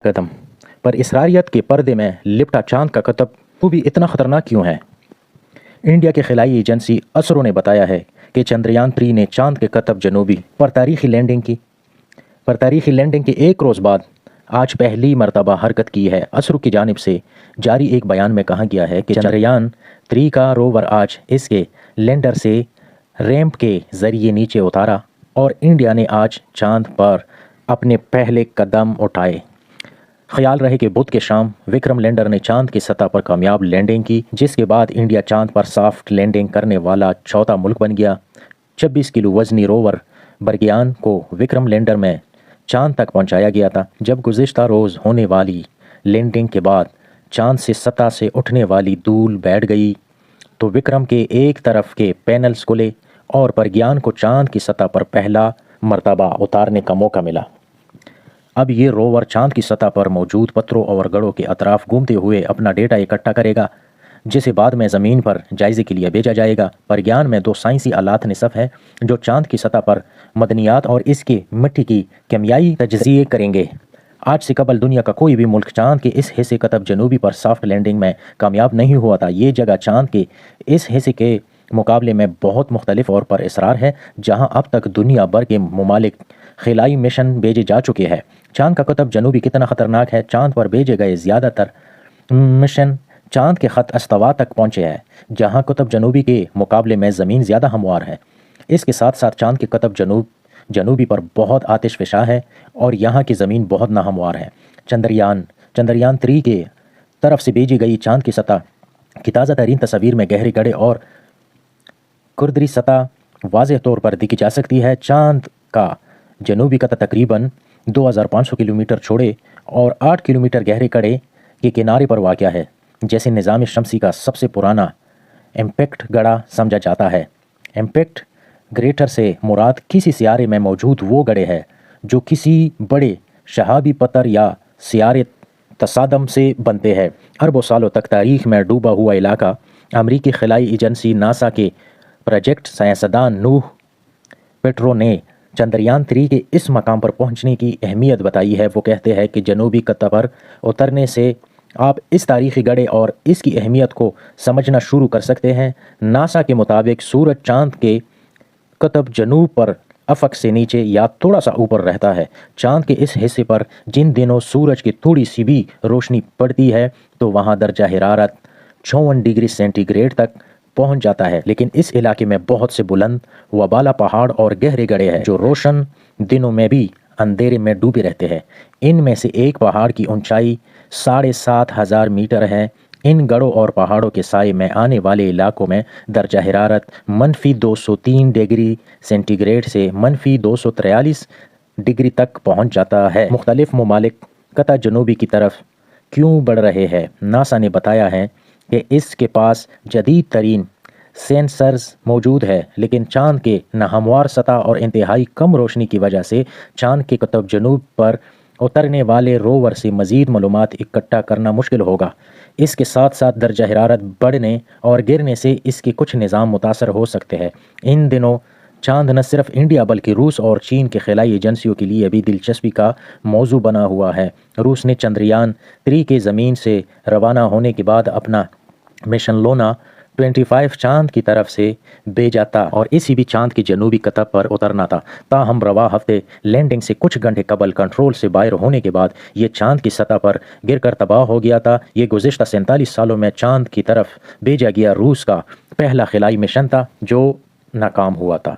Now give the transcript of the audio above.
कदम पर इसरारियत के पर्दे में लिपटा चांद का कतब वो भी इतना खतरनाक क्यों है? इंडिया के खिलाई एजेंसी असरो ने बताया है कि चंद्रयान 3 ने चांद के कतब जनूबी पर तारीखी लैंडिंग की। के एक रोज़ बाद आज पहली मरतबा हरकत की है। असरो की जानिब से जारी एक बयान में कहा गया है कि चंद्रयान 3 का रोवर आज इसके लैंडर से रैंप के ज़रिए नीचे उतारा और इंडिया ने आज चांद पर अपने पहले कदम उठाए। ख्याल रहे कि बुध के शाम विक्रम लैंडर ने चांद की सतह पर कामयाब लैंडिंग की, जिसके बाद इंडिया चांद पर सॉफ्ट लैंडिंग करने वाला चौथा मुल्क बन गया। 26 किलो वजनी रोवर बर्गियान को विक्रम लैंडर में चांद तक पहुंचाया गया था। जब गुज़िश्ता रोज़ होने वाली लैंडिंग के बाद चांद से सतह से उठने वाली धूल बैठ गई तो विक्रम के एक तरफ के पैनल्स खुले और बर्गियान को चांद की सतह पर पहला मरतबा उतारने का मौका मिला। अब ये रोवर चांद की सतह पर मौजूद पत्थरों और गढ़ों के अतराफ घूमते हुए अपना डेटा इकट्ठा करेगा, जिसे बाद में ज़मीन पर जायज़े के लिए भेजा जाएगा। बर्गियान में 2 साइंसी आलात निसफ है जो चांद की सतह पर मदनियात और इसकी मिट्टी की केमियाई तजज़िये करेंगे। आज से कबल दुनिया का कोई भी मुल्क चांद के इस हिस्से कतब जनूबी पर सॉफ्ट लैंडिंग में कामयाब नहीं हुआ था। ये जगह चांद के इस हिस्से के मुकाबले में बहुत मुख्तलिफ और पर इसरार है, जहाँ अब तक दुनिया भर के ममालिक खिलाई मिशन भेजे जा चुके हैं। चांद का कतब जनूबी कितना ख़तरनाक है? चांद पर भेजे गए ज़्यादातर मिशन चांद के ख़त अस्तवा तक पहुँचे हैं, जहाँ कतब जनूबी के मुकाबले में ज़मीन ज़्यादा हमवार है। इसके साथ साथ चांद के कतब जनूबी पर बहुत आतिशफ़शा है और यहाँ की ज़मीन बहुत नाहमवार है। चंद्रयान 3 के तरफ से भेजी गई चांद की सतह की ताज़ा तरीन तस्वीर में गहरे गड्ढे और खुरदरी सतह वाज़ेह तौर पर दिखी जा सकती है। चांद का जनूबी कतब तकरीबन 2500 किलोमीटर चौड़े और 8 किलोमीटर गहरे कड़े के किनारे पर वाक़ है, जैसे निज़ाम शमसी का सबसे पुराना इम्पैक्ट गड़ा समझा जाता है। इम्पैक्ट ग्रेटर से मुराद किसी सियारे में मौजूद वो गड़े हैं जो किसी बड़े शहाबी पत्थर या सियारे तसादम से बनते हैं। अरबों सालों तक तारीख में डूबा हुआ इलाका अमरीकी खिलाई एजेंसी नासा के प्रोजेक्ट साइंसदान नूह पेट्रो ने चंद्रयान 3 के इस मकाम पर पहुंचने की अहमियत बताई है। वो कहते हैं कि जनूबी कतब पर उतरने से आप इस तारीखी गढ़े और इसकी अहमियत को समझना शुरू कर सकते हैं। नासा के मुताबिक सूरज चांद के कतब जनूब पर अफक से नीचे या थोड़ा सा ऊपर रहता है। चांद के इस हिस्से पर जिन दिनों सूरज की थोड़ी सी भी रोशनी पड़ती है तो वहाँ दर्जा हरारत 54 डिग्री सेंटीग्रेड तक पहुंच जाता है। लेकिन इस इलाके में बहुत से बुलंद व बाला पहाड़ और गहरे गड्ढे हैं जो रोशन दिनों में भी अंधेरे में डूबे रहते हैं। इनमें से एक पहाड़ की ऊंचाई 7500 मीटर है। इन गढ़ों और पहाड़ों के साए में आने वाले इलाकों में दर्जा हरारत -203 डिग्री सेंटीग्रेड से -243 डिग्री तक पहुंच जाता है। मुख्तलिफ ममालिक कतब जनूबी की तरफ क्यों बढ़ रहे हैं? नासा ने बताया है कि इसके पास जदीद तरीन सेंसर्स मौजूद है, लेकिन चांद के नाहमवार सतह और इंतहाई कम रोशनी की वजह से चांद के कतब जनूब पर उतरने वाले रोवर से मज़ीद मालूमात इकट्ठा करना मुश्किल होगा। इसके साथ साथ दर्जा हरारत बढ़ने और गिरने से इसके कुछ निज़ाम मुतासर हो सकते हैं। इन दिनों चांद न सिर्फ इंडिया बल्कि रूस और चीन के खिलाई एजेंसियों के लिए भी दिलचस्पी का मौजू बना हुआ है। रूस ने चंद्रयान 3 के ज़मीन से रवाना होने के बाद अपना मिशन लोना 25 चांद की तरफ से भेजा था और इसी भी चांद की जनूबी कतब पर उतरना था। ताहम रवा हफ्ते लैंडिंग से कुछ घंटे कबल कंट्रोल से बाहर होने के बाद ये चांद की सतह पर गिरकर तबाह हो गया था। ये गुज़िश्ता 47 सालों में चांद की तरफ भेजा गया रूस का पहला खिलाई मिशन था जो नाकाम हुआ था।